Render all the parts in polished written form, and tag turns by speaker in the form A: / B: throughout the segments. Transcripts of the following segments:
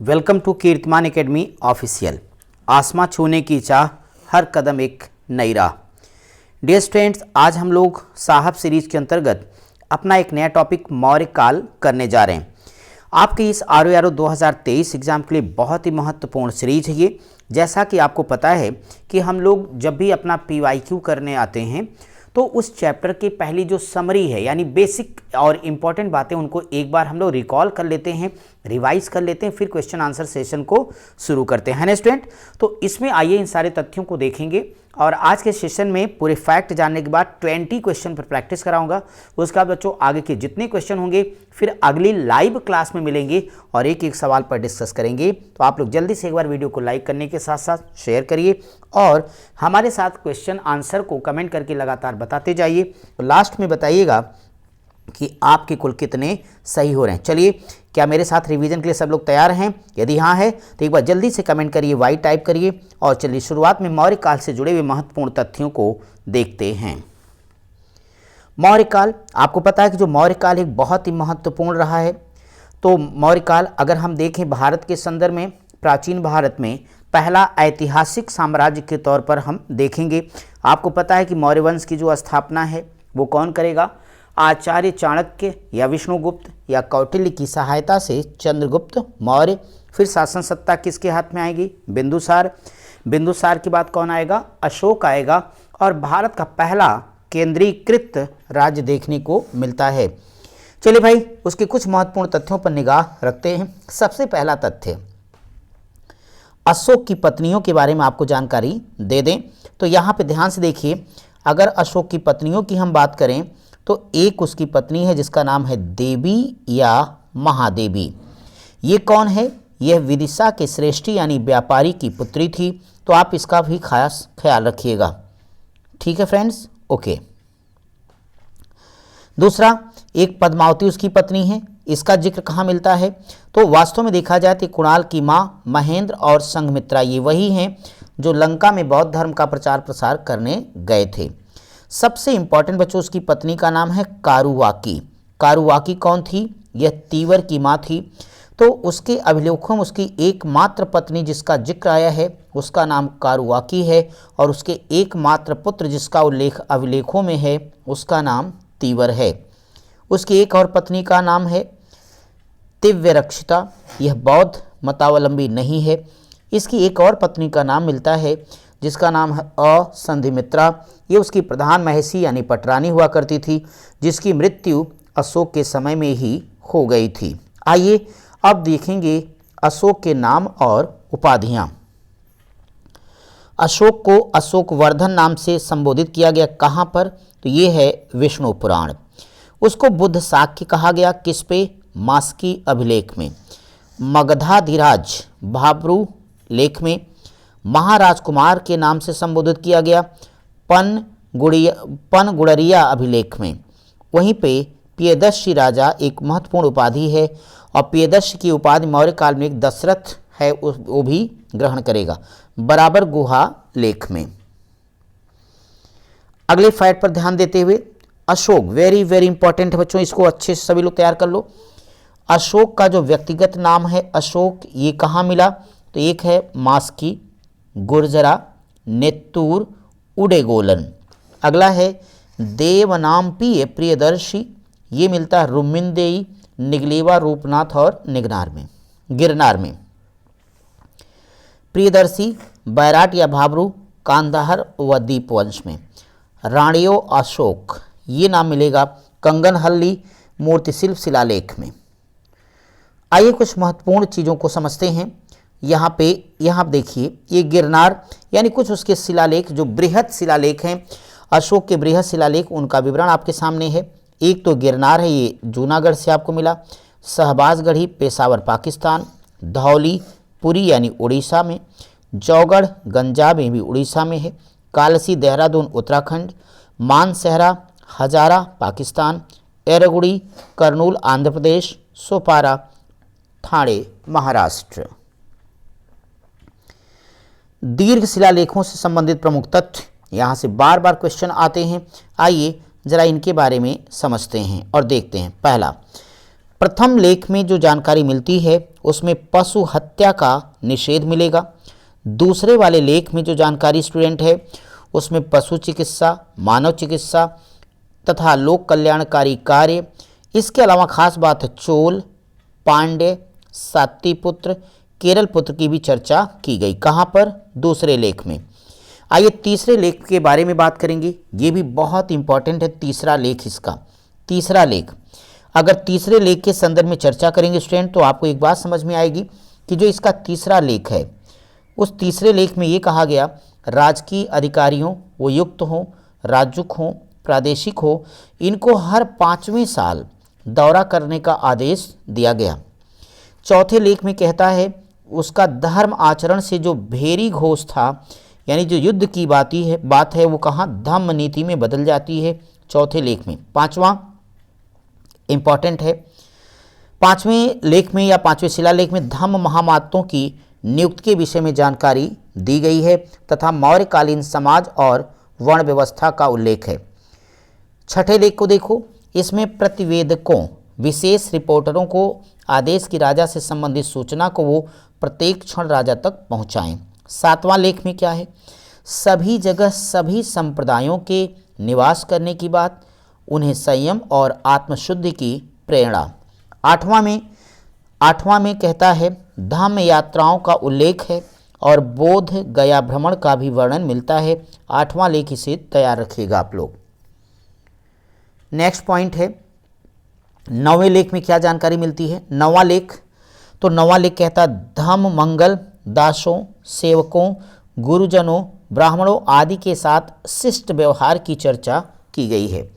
A: Welcome to कीर्तिमान academy official. आसमां छूने की चाह, हर कदम एक नई राह। डियर स्टूडेंट्स, आज हम लोग साहब सीरीज के अंतर्गत अपना एक नया टॉपिक मौर्य काल करने जा रहे हैं। आपके इस RO 2023 एग्जाम के लिए बहुत ही महत्वपूर्ण सीरीज है ये। जैसा कि आपको पता है कि हम लोग जब भी अपना PYQ करने आते हैं तो उस चैप्टर की पहली जो समरी है यानी बेसिक और इम्पॉर्टेंट बातें उनको एक बार हम लोग रिकॉल कर लेते हैं, रिवाइज कर लेते हैं, फिर क्वेश्चन आंसर सेशन को शुरू करते हैं ना स्टूडेंट। तो इसमें आइए इन सारे तथ्यों को देखेंगे और आज के सेशन में पूरे फैक्ट जानने के बाद 20 क्वेश्चन पर प्रैक्टिस कराऊंगा। उसके बाद बच्चों आगे के जितने क्वेश्चन होंगे फिर अगली लाइव क्लास में मिलेंगे और एक एक सवाल पर डिस्कस करेंगे। तो आप लोग जल्दी से एक बार वीडियो को लाइक करने के साथ साथ शेयर करिए और हमारे साथ क्वेश्चन आंसर को कमेंट करके लगातार बताते जाइए। तो लास्ट में बताइएगा कि आपके कुल कितने सही हो रहे हैं। चलिए, क्या मेरे साथ रिवीजन के लिए सब लोग तैयार हैं? यदि हाँ है तो एक बार जल्दी से कमेंट करिए, वाई टाइप करिए। और चलिए शुरुआत में मौर्य काल से जुड़े हुए महत्वपूर्ण तथ्यों को देखते हैं। मौर्य काल, आपको पता है कि जो मौर्य काल एक बहुत ही महत्वपूर्ण रहा है। तो मौर्य काल अगर हम देखें भारत के संदर्भ में, प्राचीन भारत में पहला ऐतिहासिक साम्राज्य के तौर पर हम देखेंगे। आपको पता है कि मौर्य वंश की जो स्थापना है वो कौन करेगा? आचार्य चाणक्य या विष्णुगुप्त या कौटिल्य की सहायता से चंद्रगुप्त मौर्य। फिर शासन सत्ता किसके हाथ में आएगी? बिंदुसार। बिंदुसार के बाद कौन आएगा? अशोक आएगा। और भारत का पहला केंद्रीकृत राज्य देखने को मिलता है। चलिए भाई, उसके कुछ महत्वपूर्ण तथ्यों पर निगाह रखते हैं। सबसे पहला तथ्य, अशोक की पत्नियों के बारे में आपको जानकारी दे दें। तो यहाँ पे ध्यान से देखिए, अगर अशोक की पत्नियों की हम बात करें तो एक उसकी पत्नी है जिसका नाम है देवी या महादेवी। ये कौन है? यह विदिशा के श्रेष्ठी यानी व्यापारी की पुत्री थी। तो आप इसका भी खास ख्याल रखिएगा। ठीक है फ्रेंड्स, ओके। दूसरा, एक पद्मावती उसकी पत्नी है। इसका जिक्र कहाँ मिलता है? तो वास्तव में देखा जाए तो कुणाल की माँ महेंद्र और संघमित्रा ये वही हैं जो लंका में बौद्ध धर्म का प्रचार प्रसार करने गए थे। सबसे इंपॉर्टेंट बच्चों, उसकी पत्नी का नाम है कारुवाकी। कारुवाकी कौन थी? यह तीवर की माँ थी। तो उसके अभिलेखों में उसकी एकमात्र पत्नी जिसका जिक्र आया है उसका नाम कारुवाकी है और उसके एकमात्र पुत्र जिसका उल्लेख अभिलेखों में है उसका नाम तीवर है। उसकी एक और पत्नी का नाम है तिव्यरक्षिता। यह बौद्ध मतावलंबी नहीं है। इसकी एक और पत्नी का नाम मिलता है जिसका नाम है असंधिमित्रा। ये उसकी प्रधान महसी यानी पटरानी हुआ करती थी जिसकी मृत्यु अशोक के समय में ही हो गई थी। आइए अब देखेंगे अशोक के नाम और उपाधियां। अशोक को अशोकवर्धन नाम से संबोधित किया गया। कहाँ पर? तो ये है विष्णु पुराण। उसको बुद्ध शाक्य कहा गया। किस पे? मास्की अभिलेख में। मगधाधिराज भाब्रू लेख में। महाराजकुमार के नाम से संबोधित किया गया पनगुड़रिया अभिलेख में। वहीं पे प्रियदर्शी राजा एक महत्वपूर्ण उपाधि है और प्रियदर्शी की उपाधि मौर्य काल में एक दशरथ है वो भी ग्रहण करेगा, बराबर गुहा लेख में। अगले फैक्ट पर ध्यान देते हुए, अशोक वेरी वेरी इंपॉर्टेंट है बच्चों, इसको अच्छे से सभी लोग तैयार कर लो। अशोक का जो व्यक्तिगत नाम है अशोक, ये कहाँ मिला? तो एक है मास्की, गुर्जरा, नेत्तूर, उडेगोलन। अगला है देवनामपीय प्रियदर्शी, ये मिलता है रुमिनदेई, निगलेवा, रूपनाथ और गिरनार में। प्रियदर्शी बैराट या भाबरू, कांधार व दीपवंश में। राणियो अशोक, ये नाम मिलेगा कंगनहल्ली मूर्तिशिल्प शिलालेख में। आइए कुछ महत्वपूर्ण चीज़ों को समझते हैं। यहाँ देखिए, ये गिरनार यानी कुछ उसके शिलालेख जो बृहद शिलालेख हैं, अशोक के बृहद शिलालेख, उनका विवरण आपके सामने है। एक तो गिरनार है, ये जूनागढ़ से आपको मिला। शहबाजगढ़ी पेशावर पाकिस्तान। धौली पुरी यानी उड़ीसा में। जौगढ़ गंजा में भी उड़ीसा में है। कालसी देहरादून उत्तराखंड। मानसहरा हजारा पाकिस्तान। एरगुड़ी करनूल आंध्र प्रदेश। सोपारा ठाणे महाराष्ट्र। दीर्घ शिलालेखों से संबंधित प्रमुख तथ्य, यहाँ से बार बार क्वेश्चन आते हैं। आइए जरा इनके बारे में समझते हैं और देखते हैं। पहला, प्रथम लेख में जो जानकारी मिलती है उसमें पशु हत्या का निषेध मिलेगा। दूसरे वाले लेख में जो जानकारी स्टूडेंट है उसमें पशु चिकित्सा, मानव चिकित्सा तथा लोक कल्याणकारी कार्य, इसके अलावा खास बात है चोल, पांड्य, सात्तीपुत्र, केरल पुत्र की भी चर्चा की गई। कहाँ पर? दूसरे लेख में। आइए तीसरे लेख के बारे में बात करेंगे, ये भी बहुत इंपॉर्टेंट है तीसरा लेख इसका। तीसरा लेख, अगर तीसरे लेख के संदर्भ में चर्चा करेंगे स्टूडेंट तो आपको एक बात समझ में आएगी कि जो इसका तीसरा लेख है उस तीसरे लेख में ये कहा गया राजकीय अधिकारियों, वो युक्त हों, राजुक हों, प्रादेशिक हो, इनको हर 5वें साल दौरा करने का आदेश दिया गया। चौथे लेख में कहता है उसका धर्म आचरण से जो भेरी घोष था, यानी जो युद्ध की बात है वो कहाँ? धम्म नीति में बदल जाती है चौथे लेख में। पांचवा इंपॉर्टेंट है, पांचवें लेख में या पांचवें शिलालेख में धम्म महामातों की नियुक्ति के विषय में जानकारी दी गई है तथा मौर्यकालीन समाज और वर्ण व्यवस्था का उल्लेख है। छठे लेख को देखो, इसमें प्रतिवेदकों, विशेष रिपोर्टरों को आदेश की राजा से संबंधित सूचना को वो प्रत्येक क्षण राजा तक पहुंचाएं। सातवां लेख में क्या है? सभी जगह सभी संप्रदायों के निवास करने की बात, उन्हें संयम और आत्मशुद्धि की प्रेरणा। आठवां में कहता है धम्म यात्राओं का उल्लेख है और बोध गया भ्रमण का भी वर्णन मिलता है। आठवां लेख इसे तैयार रखिएगा आप लोग। नेक्स्ट पॉइंट है नौवें लेख में क्या जानकारी मिलती है? नौवां लेख, तो नौवां लेख कहता है धम्म मंगल दासों, सेवकों, गुरुजनों, ब्राह्मणों आदि के साथ शिष्ट व्यवहार की चर्चा की गई है।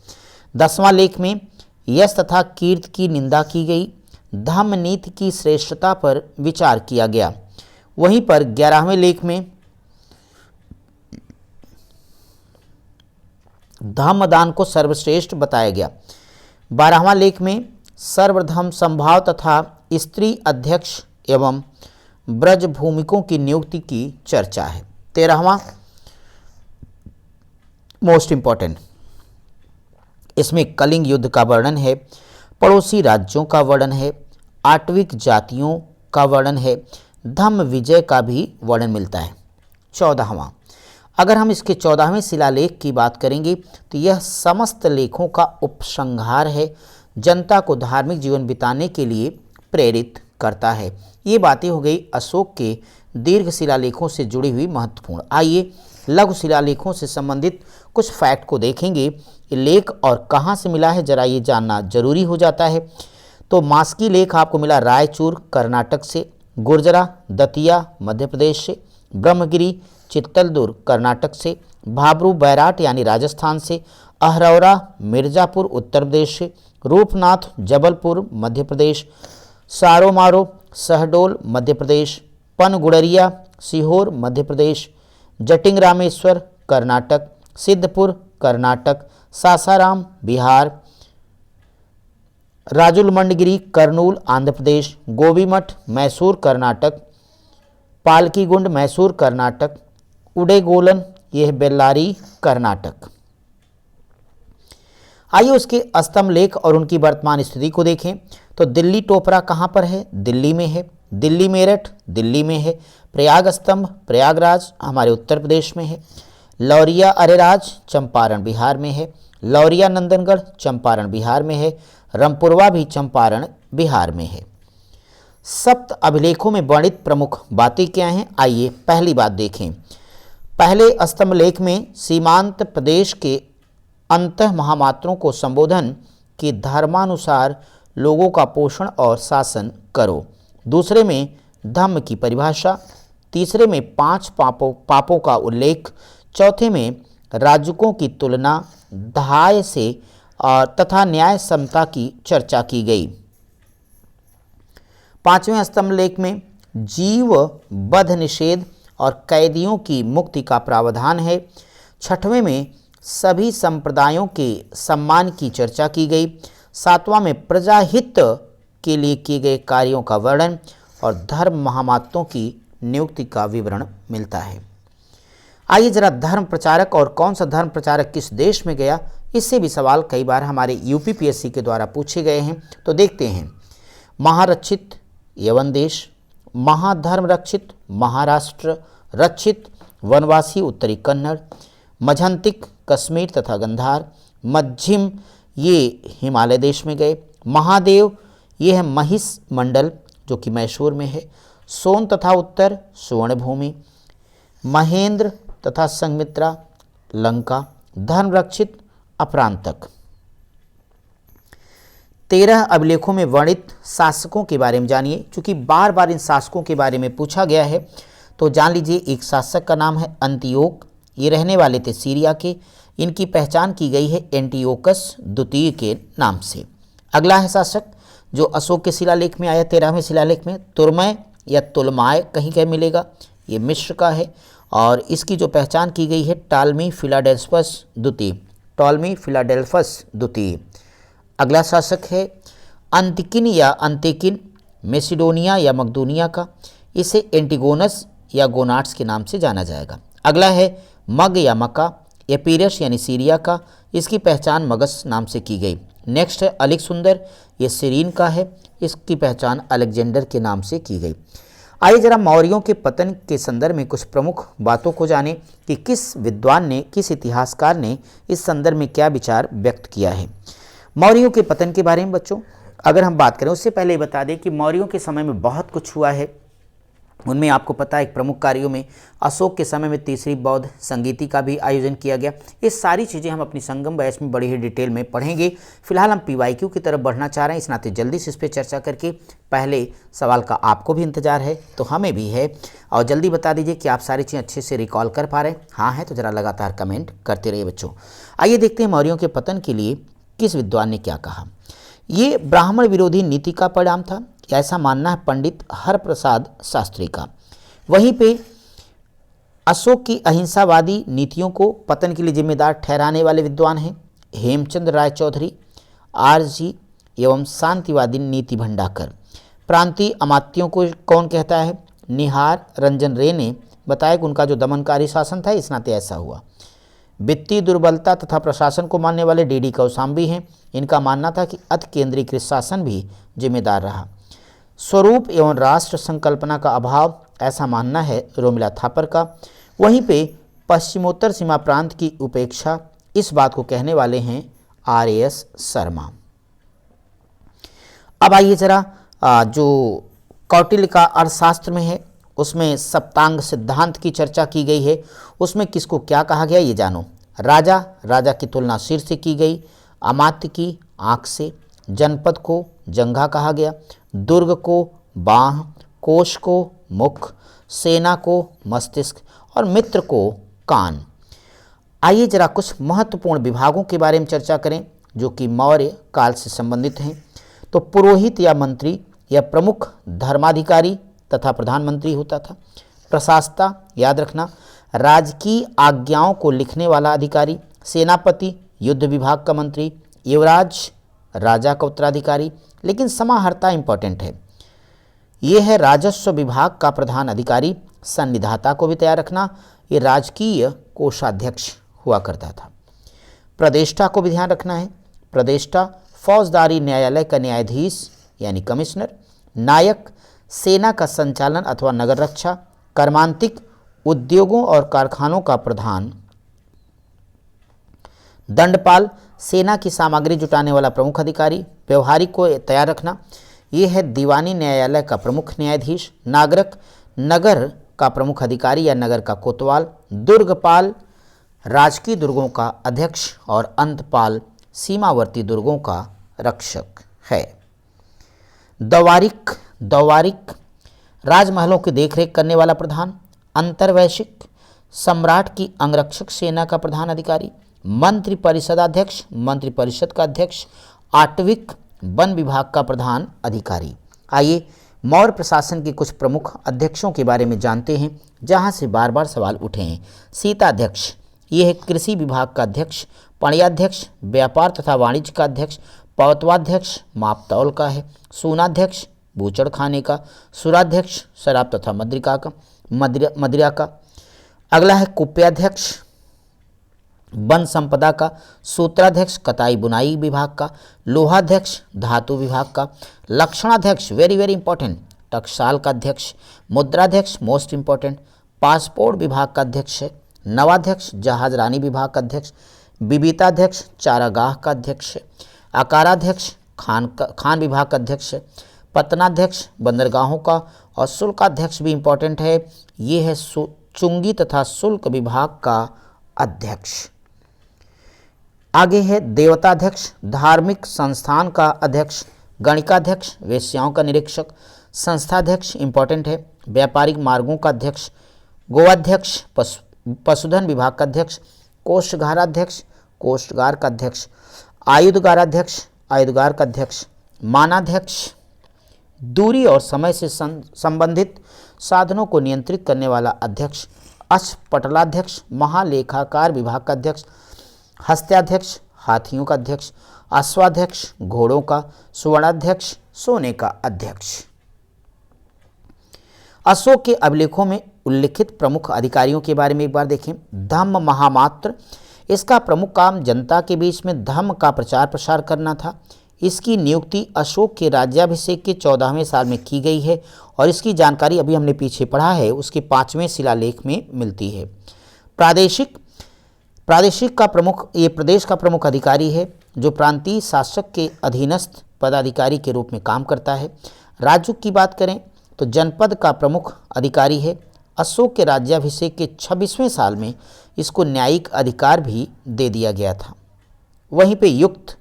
A: 10वां लेख में यश तथा कीर्ति की निंदा की गई, धम्म नीति की श्रेष्ठता पर विचार किया गया। वहीं पर 11वें लेख में धम्मदान को सर्वश्रेष्ठ बताया गया। 12वां लेख में सर्वधर्म संभाव तथा स्त्री अध्यक्ष एवं ब्रज भूमिकों की नियुक्ति की चर्चा है। 13वां मोस्ट इंपॉर्टेंट, इसमें कलिंग युद्ध का वर्णन है, पड़ोसी राज्यों का वर्णन है, आटविक जातियों का वर्णन है, धम्म विजय का भी वर्णन मिलता है। 14वां, अगर हम इसके 14वें शिलालेख की बात करेंगे तो यह समस्त लेखों का उपसंहार है, जनता को धार्मिक जीवन बिताने के लिए प्रेरित करता है। ये बातें हो गई अशोक के दीर्घ शिलालेखों से जुड़ी हुई महत्वपूर्ण। आइए लघु शिलालेखों से संबंधित कुछ फैक्ट को देखेंगे। ये लेख और कहाँ से मिला है जरा ये जानना जरूरी हो जाता है। तो मास्की लेख आपको मिला रायचूर कर्नाटक से, गुर्जरा दतिया मध्य प्रदेश से, ब्रह्मगिरी चित्तलदुर्ग कर्नाटक से, भाबरू बैराट यानी राजस्थान से, अहरौरा मिर्जापुर उत्तर प्रदेश से, रूपनाथ जबलपुर मध्य प्रदेश, सारोमारो सहडोल मध्य प्रदेश, पनगुड़रिया सीहोर मध्य प्रदेश, जटिंग रामेश्वर कर्नाटक, सिद्धपुर कर्नाटक, सासाराम बिहार, राजुलमंडगिरी कर्नूल आंध्र प्रदेश, गोबीमठ मैसूर कर्नाटक, पालकीगुंड मैसूर कर्नाटक, उडेगोलन यह बेल्लारी कर्नाटक। आइए उसके स्तंभ लेख और उनकी वर्तमान स्थिति को देखें। तो दिल्ली टोपरा कहाँ पर है? दिल्ली में है। दिल्ली मेरठ दिल्ली में है। प्रयाग स्तंभ प्रयागराज हमारे उत्तर प्रदेश में है। लौरिया अरेराज चंपारण बिहार में है। लौरिया नंदनगढ़ चंपारण बिहार में है। रामपुरवा भी चंपारण बिहार में है। सप्त अभिलेखों में वर्णित प्रमुख बातें क्या हैं? आइए पहली बात देखें। पहले स्तंभ लेख में सीमांत प्रदेश के अंतः महामात्रों को संबोधन कि धर्मानुसार लोगों का पोषण और शासन करो। दूसरे में धम्म की परिभाषा। तीसरे में 5 पापों का उल्लेख। चौथे में राजकों की तुलना धाय से और तथा न्याय समता की चर्चा की गई। 5वें स्तंभ लेख में जीव वध निषेध और कैदियों की मुक्ति का प्रावधान है। 6वें में सभी संप्रदायों के सम्मान की चर्चा की गई। 7वां में प्रजाहित के लिए किए गए कार्यों का वर्णन और धर्म महामात्यों की नियुक्ति का विवरण मिलता है। आइए जरा धर्म प्रचारक और कौन सा धर्म प्रचारक किस देश में गया, इससे भी सवाल कई बार हमारे यूपीपीएससी के द्वारा पूछे गए हैं। तो देखते हैं। महारक्षित यवन देश, महाधर्म रक्षित महाराष्ट्र, रक्षित वनवासी उत्तरी कन्नड़, मझंतिक कश्मीर तथा गंधार, मध्यम ये हिमालय देश में गए, महादेव ये है महिष मंडल जो कि मैसूर में है, सोन तथा उत्तर सुवर्णभूमि, महेंद्र तथा संघमित्रा लंका, धर्म रक्षित अपरांतक। 13 अभिलेखों में वर्णित शासकों के बारे में जानिए। चूंकि बार बार इन शासकों के बारे में पूछा गया है तो जान लीजिए। एक शासक का नाम है अंतियोक, ये रहने वाले थे सीरिया के। इनकी पहचान की गई है एंटियोकस द्वितीय के नाम से। अगला है शासक जो अशोक के शिलालेख में आया, 13वें शिलालेख में, तुर्मय या तुलमाय कहीं कहीं मिलेगा, ये मिस्र का है और इसकी जो पहचान की गई है टालमी फिलाडेल्फस द्वितीय, टॉलमी फिलाडेल्फस द्वितीय। अगला शासक है अंतिकिन या अंतेकिन, मेसिडोनिया या मकदूनिया का, इसे एंटिगोनस या गोनाट्स के नाम से जाना जाएगा। अगला है मग या मक्का, एपीरस यानी सीरिया का, इसकी पहचान मगस नाम से की गई। नेक्स्ट है अलेक्सुंदर, ये सीरीन का है, इसकी पहचान अलेक्जेंडर के नाम से की गई। आइए जरा मौर्यों के पतन के संदर्भ में कुछ प्रमुख बातों को जानें कि किस विद्वान ने, किस इतिहासकार ने इस संदर्भ में क्या विचार व्यक्त किया है। मौर्यों के पतन के बारे में बच्चों अगर हम बात करें, उससे पहले बता दें कि मौर्यों के समय में बहुत कुछ हुआ है। उनमें आपको पता है एक प्रमुख कार्यों में अशोक के समय में तीसरी बौद्ध संगीति का भी आयोजन किया गया। ये सारी चीज़ें हम अपनी संगम बैच में बड़ी ही डिटेल में पढ़ेंगे। फिलहाल हम पीवाईक्यू की तरफ बढ़ना चाह रहे हैं, इस नाते जल्दी से इस पर चर्चा करके पहले सवाल का आपको भी इंतजार है तो हमें भी है, और जल्दी बता दीजिए कि आप सारी चीज़ें अच्छे से रिकॉल कर पा रहे हैं। हाँ है तो ज़रा लगातार कमेंट करते रहिए बच्चों। आइए देखते हैं मौर्यों के पतन के लिए किस विद्वान ने क्या कहा। ये ब्राह्मण विरोधी नीति का परिणाम था, ऐसा मानना है पंडित हरप्रसाद शास्त्री का। वहीं पे अशोक की अहिंसावादी नीतियों को पतन के लिए जिम्मेदार ठहराने वाले विद्वान हैं हेमचंद्र राय चौधरी, आरजी एवं शांतिवादी नीति भंडाकर। प्रांतीय अमात्यों को कौन कहता है? निहार रंजन रे ने बताया कि उनका जो दमनकारी शासन था इस नाते ऐसा हुआ। वित्तीय दुर्बलता तथा प्रशासन को मानने वाले डीडी कौशाम्बी हैं। इनका मानना था कि अति केंद्रीकृत शासन भी जिम्मेदार रहा। स्वरूप एवं राष्ट्र संकल्पना का अभाव, ऐसा मानना है रोमिला थापर का। वहीं पे पश्चिमोत्तर सीमा प्रांत की उपेक्षा, इस बात को कहने वाले हैं आर.एस. शर्मा। अब आइए जरा जो कौटिल्य का अर्थशास्त्र में है उसमें सप्तांग सिद्धांत की चर्चा की गई है। उसमें किसको क्या कहा गया ये जानो। राजा की तुलना सिर से की गई, अमात्य की आँख से, जनपद को जंघा कहा गया, दुर्ग को बाह, कोश को मुख, सेना को मस्तिष्क और मित्र को कान। आइए जरा कुछ महत्वपूर्ण विभागों के बारे में चर्चा करें जो कि मौर्य काल से संबंधित हैं। तो पुरोहित या मंत्री या प्रमुख धर्माधिकारी तथा प्रधानमंत्री होता था। प्रशासता, याद रखना, राजकीय आज्ञाओं को लिखने वाला अधिकारी। सेनापति, युद्ध विभाग का मंत्री। युवराज, राजा का उत्तराधिकारी। लेकिन समाहर्ता इंपॉर्टेंट है, ये है राजस्व विभाग का प्रधान अधिकारी। संनिधाता को भी तैयार रखना, ये राजकीय कोषाध्यक्ष हुआ करता था। प्रदेष्टा को भी ध्यान रखना है। प्रदेष्टा फौजदारी न्यायालय का न्यायाधीश यानी कमिश्नर। नायक सेना का संचालन अथवा नगर रक्षा। कर्मांतिक उद्योगों और कारखानों का प्रधान। दंडपाल सेना की सामग्री जुटाने वाला प्रमुख अधिकारी। व्यवहारिक को तैयार रखना, ये है दीवानी न्यायालय का प्रमुख न्यायाधीश। नागरिक नगर का प्रमुख अधिकारी या नगर का कोतवाल। दुर्गपाल राजकीय दुर्गों का अध्यक्ष और अंतपाल सीमावर्ती दुर्गों का रक्षक है। दवारिक राजमहलों की देखरेख करने वाला प्रधान। अंतर्वैशिक सम्राट की अंगरक्षक सेना का प्रधान अधिकारी। मंत्री परिषदाध्यक्ष मंत्री परिषद का अध्यक्ष। आटविक वन विभाग का प्रधान अधिकारी। आइए मौर्य प्रशासन के कुछ प्रमुख अध्यक्षों के बारे में जानते हैं जहां से बार बार सवाल उठे हैं। सीताध्यक्ष, ये है कृषि विभाग का अध्यक्ष। पणियाध्यक्ष व्यापार तथा वाणिज्य का अध्यक्ष। पौतवाध्यक्ष मापतौल का है। सूनाध्यक्ष बूचड़ खाने का। सुराध्यक्ष शराब तथा मदिरा का। अगला है कुप्याध्यक्ष वन संपदा का। सूत्राध्यक्ष कताई बुनाई विभाग का। लोहाध्यक्ष धातु विभाग का। लक्षणाध्यक्ष वेरी वेरी इंपॉर्टेंट टकसाल का अध्यक्ष, मुद्राध्यक्ष मोस्ट इंपॉर्टेंट, पासपोर्ट विभाग का अध्यक्ष है, नवाध्यक्ष जहाज रानी विभाग का अध्यक्ष, विविताध्यक्ष चारागाह का अध्यक्ष है, आकाराध्यक्ष खान विभाग का अध्यक्ष है, पत्तनाध्यक्ष बंदरगाहों का, और शुल्काध्यक्ष भी इंपॉर्टेंट है, ये है चुंगी तथा शुल्क विभाग का अध्यक्ष। आगे है देवताध्यक्ष, धार्मिक संस्थान का अध्यक्ष, गणिकाध्यक्ष वेश्याओं का निरीक्षक, संस्थाध्यक्ष इंपॉर्टेंट है, व्यापारिक मार्गों का अध्यक्ष, गोवाध्यक्ष पशुधन विभाग का अध्यक्ष, कोषागाराध्यक्ष कोषागार का अध्यक्ष, आयुधगाराध्यक्ष आयुधगार का अध्यक्ष, मानाध्यक्ष दूरी और समय से संबंधित साधनों को नियंत्रित करने वाला अध्यक्ष, अश्वपटलाध्यक्ष महालेखाकार विभाग का अध्यक्ष, हस्त्याध्यक्ष हाथियों का अध्यक्ष, अश्वाध्यक्ष घोड़ों का, सुवर्णाध्यक्ष सोने का अध्यक्ष। अशोक के अभिलेखों में उल्लिखित प्रमुख अधिकारियों के बारे में एक बार देखें। धम्म महामात्र, इसका प्रमुख काम जनता के बीच में धम्म का प्रचार प्रसार करना था। इसकी नियुक्ति अशोक के राज्याभिषेक के 14वें साल में की गई है और इसकी जानकारी अभी हमने पीछे पढ़ा है, उसके 5वें शिलालेख में मिलती है। प्रादेशिक का प्रमुख, ये प्रदेश का प्रमुख अधिकारी है जो प्रांतीय शासक के अधीनस्थ पदाधिकारी के रूप में काम करता है। राज्य की बात करें तो जनपद का प्रमुख अधिकारी है। अशोक के राज्याभिषेक के 26वें साल में इसको न्यायिक अधिकार भी दे दिया गया था। वहीं पे युक्त,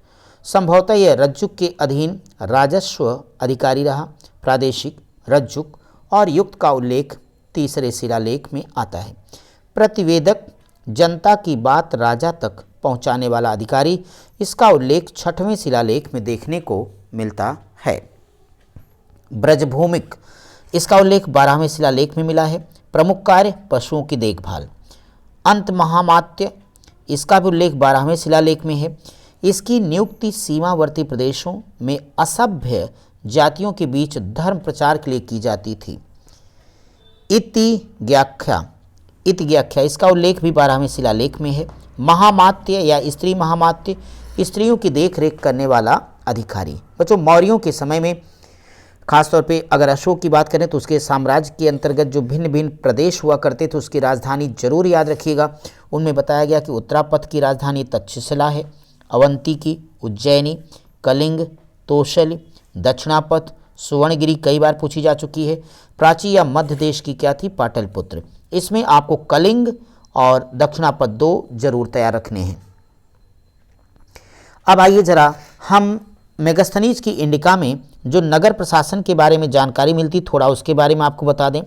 A: संभवतः यह रज्जुक के अधीन राजस्व अधिकारी रहा। प्रादेशिक, रज्जुक और युक्त का उल्लेख 3रे शिलालेख में आता है। प्रतिवेदक, जनता की बात राजा तक पहुंचाने वाला अधिकारी, इसका उल्लेख 6वें शिलालेख में देखने को मिलता है। ब्रजभूमिक, इसका उल्लेख 12वें शिलालेख में मिला है। प्रमुख कार्य पशुओं की देखभाल। अंत महामात्य, इसका भी उल्लेख 12वें शिलालेख में है। इसकी नियुक्ति सीमावर्ती प्रदेशों में असभ्य जातियों के बीच धर्म प्रचार के लिए की जाती थी। इतिज्ञाख्या, इसका उल्लेख भी 12वें शिलालेख में है। महामात्य या स्त्री महामात्य, स्त्रियों की देखरेख करने वाला अधिकारी। बच्चों, मौर्यों के समय में खासतौर पे अगर अशोक की बात करें तो उसके साम्राज्य के अंतर्गत जो भिन्न भिन्न प्रदेश हुआ करते थे उसकी राजधानी जरूर याद रखिएगा। उनमें बताया गया कि उत्तरापथ की राजधानी तक्षशिला है, अवंती की उज्जैनी, कलिंग, तोशल, दक्षिणापथ, सुवर्णगिरी कई बार पूछी जा चुकी है। प्राची या मध्य देश की क्या थी? पाटलिपुत्र। इसमें आपको कलिंग और दक्षिणापथ 2 जरूर तैयार रखने हैं। अब आइए जरा हम मेगास्थनीज की इंडिका में जो नगर प्रशासन के बारे में जानकारी मिलती, थोड़ा उसके बारे में आपको बता दें।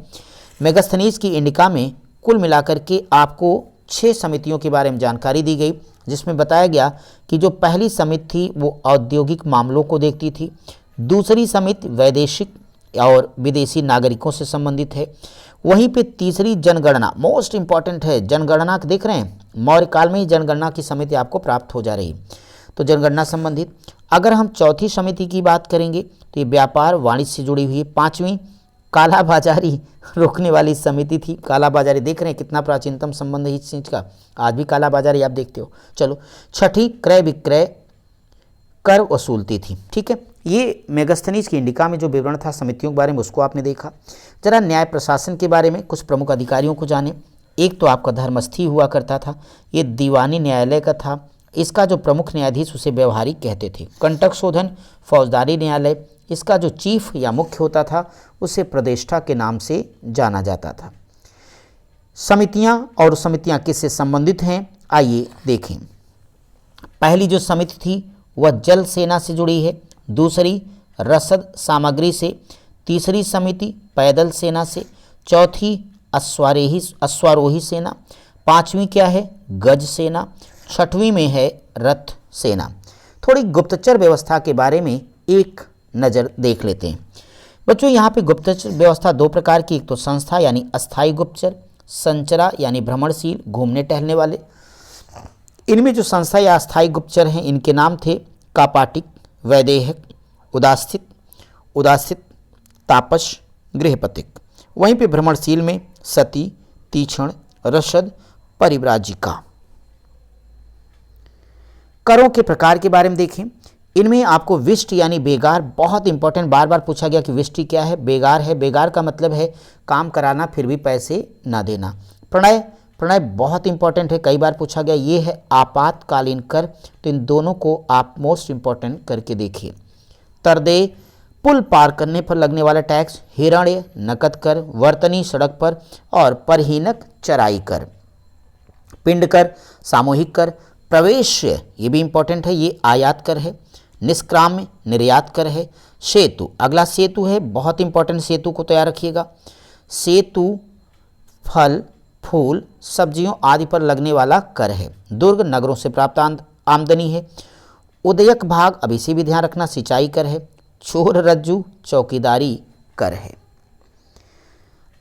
A: मेगास्थनीज की इंडिका में कुल मिलाकर के आपको 6 समितियों के बारे में जानकारी दी गई, जिसमें बताया गया कि जो पहली समिति थी वो औद्योगिक मामलों को देखती थी। दूसरी समिति वैदेशिक और विदेशी नागरिकों से संबंधित है। वहीं पे तीसरी जनगणना, मोस्ट इंपॉर्टेंट है। जनगणना देख रहे हैं, मौर्य काल में ही जनगणना की समिति आपको प्राप्त हो जा रही, तो जनगणना संबंधित। अगर हम चौथी समिति की बात करेंगे तो ये व्यापार वाणिज्य से जुड़ी हुई है। 5वीं कालाबाजारी रोकने वाली समिति थी। कालाबाजारी देख रहे हैं कितना प्राचीनतम संबंध है इस चीज़ का, आज भी कालाबाजारी आप देखते हो। चलो, 6ठी क्रय विक्रय कर वसूलती थी। ठीक है, ये मेगास्थनीज की इंडिका में जो विवरण था समितियों के बारे में उसको आपने देखा। जरा न्याय प्रशासन के बारे में कुछ प्रमुख अधिकारियों को जाने। एक तो आपका धर्मस्थी हुआ करता था, ये दीवानी न्यायालय का था। इसका जो प्रमुख न्यायाधीश उसे व्यवहारिक कहते थे। कंटक शोधन फौजदारी न्यायालय, इसका जो चीफ या मुख्य होता था उसे प्रतिष्ठा के नाम से जाना जाता था। समितियां और समितियां किससे संबंधित हैं, आइए देखें। पहली जो समिति थी वह जल सेना से जुड़ी है, दूसरी रसद सामग्री से, तीसरी समिति पैदल सेना से, चौथी अश्वारोही सेना, 5वीं क्या है? गज सेना, 6वीं में है रथ सेना। थोड़ी गुप्तचर व्यवस्था के बारे में एक नज़र देख लेते हैं। बच्चों, यहाँ पे गुप्तचर व्यवस्था 2 प्रकार की, एक तो संस्था यानी अस्थायी गुप्तचर, संचरा यानी भ्रमणशील घूमने टहलने वाले। इनमें जो संस्था या अस्थायी गुप्तचर हैं इनके नाम थे कापाटिक, वैदेहक, उदासित, तापस, गृहपतिक। वहीं पे भ्रमणशील में सती, तीक्ष्ण, रसद, परिव्राजिका। करों के प्रकार के बारे में देखें। इनमें आपको विष्ट यानी बेगार, बहुत इंपॉर्टेंट, बार बार पूछा गया कि विष्टि क्या है, बेगार है। बेगार का मतलब है काम कराना फिर भी पैसे ना देना। प्रणय, प्रणय बहुत इंपॉर्टेंट है, कई बार पूछा गया। ये है आपातकालीन कर, तो इन दोनों को आप मोस्ट इंपॉर्टेंट करके देखिए। तरदेय, पुल पार करने पर लगने वाला टैक्स। हिरण्य, नकद कर। वर्तनी, सड़क पर। और परहीनक, चराई कर। पिंड कर, सामूहिक कर। प्रवेश, ये भी इंपॉर्टेंट है, ये आयात कर है। निष्क्राम्य, निर्यात कर है। सेतु, अगला सेतु है, बहुत इंपॉर्टेंट, सेतु को तैयार रखिएगा। सेतु फल, फूल, सब्जियों आदि पर लगने वाला कर है। दुर्ग, नगरों से प्राप्त आमदनी है। उदयक भाग, अब इसे भी ध्यान रखना, सिंचाई कर है। चोर रज्जु, चौकीदारी कर है।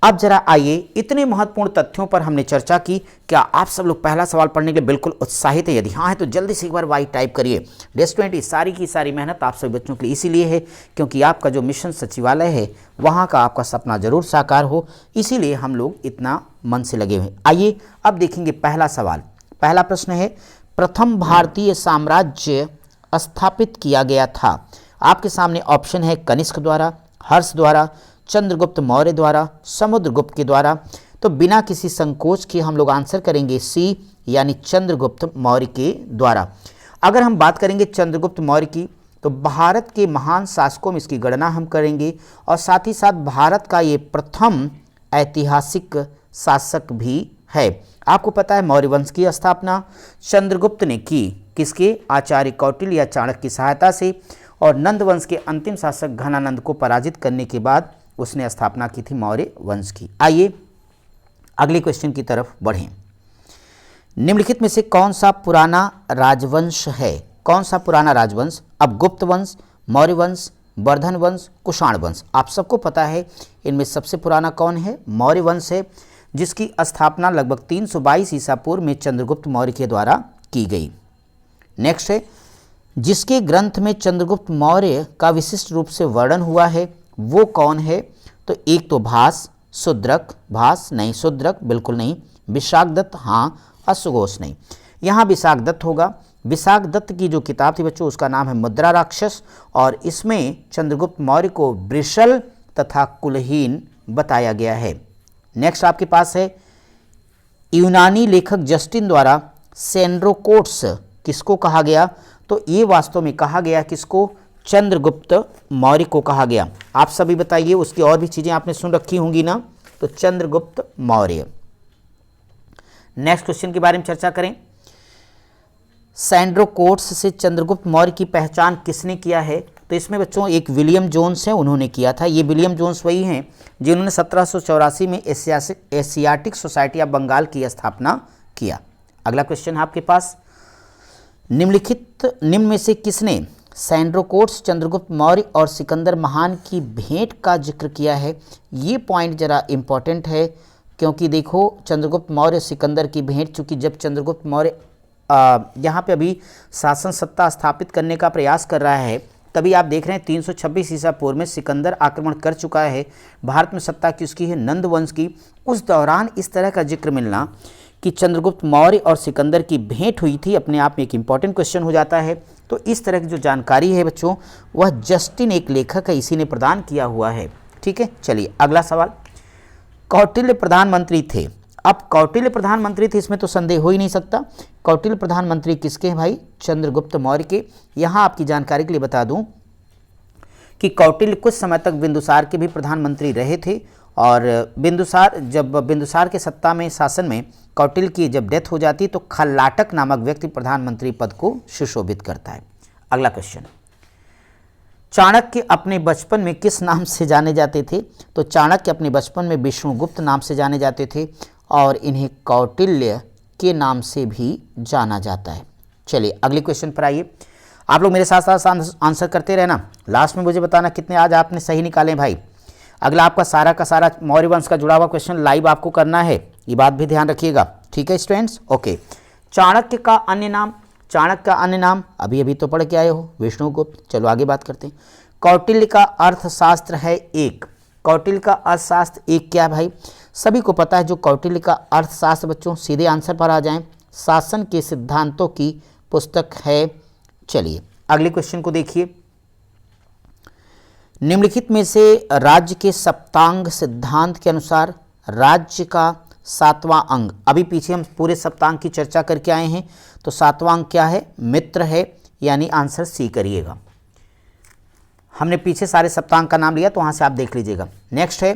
A: अब जरा आइए, इतने महत्वपूर्ण तथ्यों पर हमने चर्चा की। क्या आप सब लोग पहला सवाल पढ़ने के लिए बिल्कुल उत्साहित हैं? यदि हाँ है तो जल्दी से एक बार वाई टाइप करिए। डेज स्टूडेंट, सारी की सारी मेहनत आप सभी बच्चों के लिए इसीलिए है क्योंकि आपका जो मिशन सचिवालय है वहाँ का आपका सपना जरूर साकार हो, इसीलिए हम लोग इतना मन से लगे हुए हैं। आइए अब देखेंगे पहला सवाल। पहला प्रश्न है, प्रथम भारतीय साम्राज्य स्थापित किया गया था। आपके सामने ऑप्शन है कनिष्क द्वारा, हर्ष द्वारा, चंद्रगुप्त मौर्य द्वारा, समुद्रगुप्त के द्वारा। तो बिना किसी संकोच के हम लोग आंसर करेंगे सी, यानी चंद्रगुप्त मौर्य के द्वारा। अगर हम बात करेंगे चंद्रगुप्त मौर्य की, तो भारत के महान शासकों में इसकी गणना हम करेंगे और साथ ही साथ भारत का ये प्रथम ऐतिहासिक शासक भी है। आपको पता है मौर्य वंश की स्थापना चंद्रगुप्त ने की, किसके? आचार्य कौटिल्य या चाणक्य की सहायता से। और नंद वंश के अंतिम शासक घनानंद को पराजित करने के बाद उसने स्थापना की थी मौर्य वंश की। आइए अगले क्वेश्चन की तरफ बढ़ें। निम्नलिखित में से कौन सा पुराना राजवंश है? कौन सा पुराना राजवंश? अब गुप्त वंश, मौर्य वंश, वर्धन वंश, कुषाण वंश। आप सबको पता है इनमें सबसे पुराना कौन है? मौर्य वंश है, जिसकी स्थापना लगभग 322 ईसा पूर्व में चंद्रगुप्त मौर्य के द्वारा की गई। नेक्स्ट है, जिसके ग्रंथ में चंद्रगुप्त मौर्य का विशिष्ट रूप से वर्णन हुआ है वो कौन है? तो एक तो भास, शूद्रक, भास नहीं, शूद्रक बिल्कुल नहीं, विशाखदत्त हाँ, अश्वघोष नहीं। यहाँ विशाखदत्त होगा। विशाखदत्त की जो किताब थी बच्चों उसका नाम है मुद्रा राक्षस, और इसमें चंद्रगुप्त मौर्य को वृषल तथा कुलहीन बताया गया है। नेक्स्ट आपके पास है, यूनानी लेखक जस्टिन द्वारा सेंड्रोकोट्स किसको कहा गया? तो ये वास्तव में कहा गया किसको? चंद्रगुप्त मौर्य को कहा गया। आप सभी बताइए, उसकी और भी चीजें आपने सुन रखी होंगी ना, तो चंद्रगुप्त मौर्य। नेक्स्ट क्वेश्चन के बारे में चर्चा करें। सैंड्रोकोट्स से चंद्रगुप्त मौर्य की पहचान किसने किया है? तो इसमें बच्चों एक विलियम जोन्स है, उन्होंने किया था। ये विलियम जोन्स वही हैं जिन्होंने 1784 में एशियाटिक सोसाइटी ऑफ बंगाल की स्थापना किया। अगला क्वेश्चन है आपके पास, निम्न में से किसने सैंड्रोकोट्स, चंद्रगुप्त मौर्य और सिकंदर महान की भेंट का जिक्र किया है? ये पॉइंट जरा इंपॉर्टेंट है, क्योंकि देखो चंद्रगुप्त मौर्य सिकंदर की भेंट, चूंकि जब चंद्रगुप्त मौर्य यहाँ पे अभी शासन सत्ता स्थापित करने का प्रयास कर रहा है, तभी आप देख रहे हैं 326 ईसा पूर्व में सिकंदर आक्रमण कर चुका है, भारत में सत्ता किसकी है? नंद वंश की। उस दौरान इस तरह का जिक्र मिलना कि चंद्रगुप्त मौर्य और सिकंदर की भेंट हुई थी, अपने आप में एक इंपॉर्टेंट क्वेश्चन हो जाता है। तो इस तरह की जो जानकारी है बच्चों, वह जस्टिन एक लेखक है, इसी ने प्रदान किया हुआ है। ठीक है, चलिए अगला सवाल। कौटिल्य प्रधानमंत्री थे। अब कौटिल्य प्रधानमंत्री थे, इसमें तो संदेह हो ही नहीं सकता। कौटिल्य प्रधानमंत्री किसके हैं भाई? चंद्रगुप्त मौर्य के। यहाँ आपकी जानकारी के लिए बता दूं कि कौटिल्य कुछ समय तक बिंदुसार के भी प्रधानमंत्री रहे थे, और बिंदुसार के सत्ता में, शासन में कौटिल्य की जब डेथ हो जाती तो खल्लाटक नामक व्यक्ति प्रधानमंत्री पद को सुशोभित करता है। अगला क्वेश्चन, चाणक्य अपने बचपन में किस नाम से जाने जाते थे? तो चाणक्य अपने बचपन में विष्णुगुप्त नाम से जाने जाते थे, और इन्हें कौटिल्य के नाम से भी जाना जाता है। चलिए अगले क्वेश्चन पर आइए। आप लोग मेरे साथ साथ आंसर करते रहना, लास्ट में मुझे बताना कितने आज आपने सही निकाले भाई। अगला आपका सारा का सारा मौर्य वंश का जुड़ा हुआ क्वेश्चन लाइव आपको करना है, ये बात भी ध्यान रखिएगा। ठीक है स्टूडेंट्स, ओके। चाणक्य का अन्य नाम, चाणक्य का अन्य नाम अभी अभी तो पढ़ के आए हो, विष्णुगुप्त। चलो आगे बात करते हैं। कौटिल्य का अर्थशास्त्र है एक। कौटिल्य का अर्थशास्त्र एक क्या भाई? सभी को पता है जो कौटिल्य का अर्थशास्त्र, बच्चों सीधे आंसर पर आ जाएं, शासन के सिद्धांतों की पुस्तक है। चलिए अगले क्वेश्चन को देखिए, निम्नलिखित में से राज्य के सप्तांग सिद्धांत के अनुसार राज्य का 7वां अंग, अभी पीछे हम पूरे सप्तांग की चर्चा करके आए हैं, तो 7वां अंग क्या है? मित्र है, यानी आंसर सी करिएगा। हमने पीछे सारे सप्तांग का नाम लिया तो वहां से आप देख लीजिएगा। नेक्स्ट है,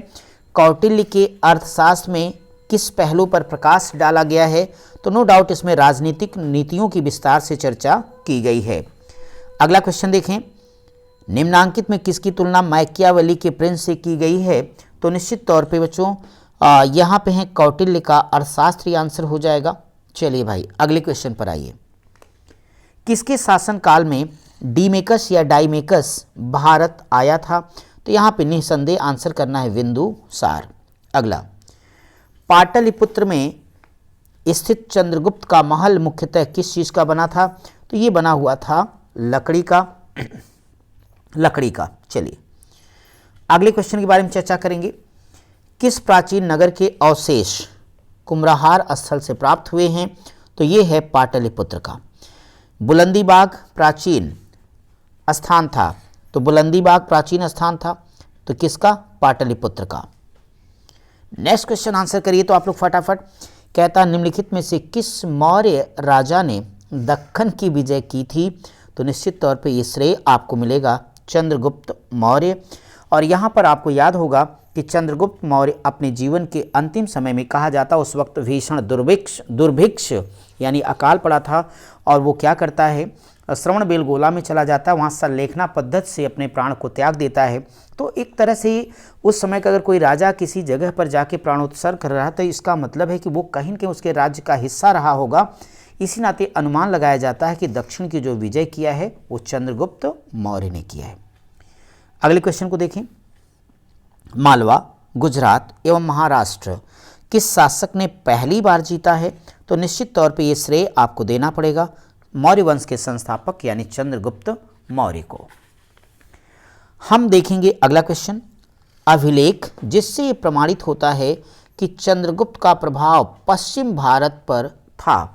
A: कौटिल्य के अर्थशास्त्र में किस पहलू पर प्रकाश डाला गया है? तो नो डाउट इसमें राजनीतिक नीतियों की विस्तार से चर्चा की गई है। अगला क्वेश्चन देखें, निम्नांकित में किसकी तुलना मैकियावेली के प्रिंस से की गई है? तो निश्चित तौर पे बच्चों यहाँ पे है कौटिल्य का अर्थशास्त्र आंसर हो जाएगा। चलिए भाई अगले क्वेश्चन पर आइए, किसके शासनकाल में डीमेकस या डाइमेकस भारत आया था? तो यहाँ पे निसंदेह आंसर करना है बिंदुसार। अगला, पाटलिपुत्र में स्थित चंद्रगुप्त का महल मुख्यतः किस चीज का बना था? तो ये बना हुआ था लकड़ी का। चलिए अगले क्वेश्चन के बारे में चर्चा करेंगे, किस प्राचीन नगर के अवशेष कुम्हरार स्थल से प्राप्त हुए हैं? तो ये है पाटलिपुत्र का। बुलंदीबाग प्राचीन स्थान था, तो बुलंदीबाग प्राचीन स्थान था, तो किसका? पाटलिपुत्र का। नेक्स्ट क्वेश्चन आंसर करिए तो आप लोग फटाफट। कहता निम्नलिखित में से किस मौर्य राजा ने दक्कन की विजय की थी? तो निश्चित तौर पे ये श्रेय आपको मिलेगा चंद्रगुप्त मौर्य। और यहाँ पर आपको याद होगा कि चंद्रगुप्त मौर्य अपने जीवन के अंतिम समय में, कहा जाता उस वक्त भीषण दुर्भिक्ष यानी अकाल पड़ा था, और वो क्या करता है, श्रवण बेलगोला में चला जाता है, वहाँ संलेखना पद्धति से अपने प्राण को त्याग देता है। तो एक तरह से उस समय का अगर कोई राजा किसी जगह पर जाके प्राणोत्सर्ग कर रहा है तो इसका मतलब है कि वो कहीं न कहीं उसके राज्य का हिस्सा रहा होगा। इसी नाते अनुमान लगाया जाता है कि दक्षिण की जो विजय किया है वो चंद्रगुप्त मौर्य ने किया है। अगले क्वेश्चन को देखें, मालवा, गुजरात एवं महाराष्ट्र किस शासक ने पहली बार जीता है? तो निश्चित तौर पे ये श्रेय आपको देना पड़ेगा मौर्य वंश के संस्थापक यानी चंद्रगुप्त मौर्य को। हम देखेंगे अगला क्वेश्चन, अभिलेख जिससे ये प्रमाणित होता है कि चंद्रगुप्त का प्रभाव पश्चिम भारत पर था।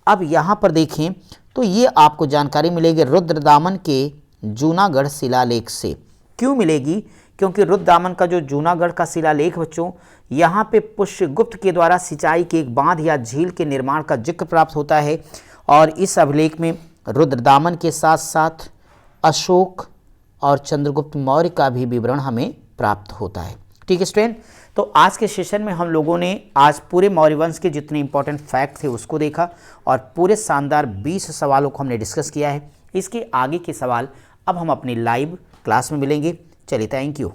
A: अब यहाँ पर देखें तो ये आपको जानकारी मिलेगी रुद्रदामन के जूनागढ़ शिलालेख से। क्यों मिलेगी? क्योंकि रुद्रदामन का जो जूनागढ़ का शिलालेख बच्चों, यहाँ पे पुष्यगुप्त के द्वारा सिंचाई के एक बांध या झील के निर्माण का जिक्र प्राप्त होता है, और इस अभिलेख में रुद्रदामन के साथ साथ अशोक और चंद्रगुप्त मौर्य का भी विवरण हमें प्राप्त होता है। ठीक है स्टूडेंट, तो आज के सेशन में हम लोगों ने आज पूरे मौर्य वंश के जितने इंपॉर्टेंट फैक्ट थे उसको देखा, और पूरे शानदार 20 सवालों को हमने डिस्कस किया है। इसके आगे के सवाल अब हम अपनी लाइव क्लास में मिलेंगे। चलिए, थैंक यू।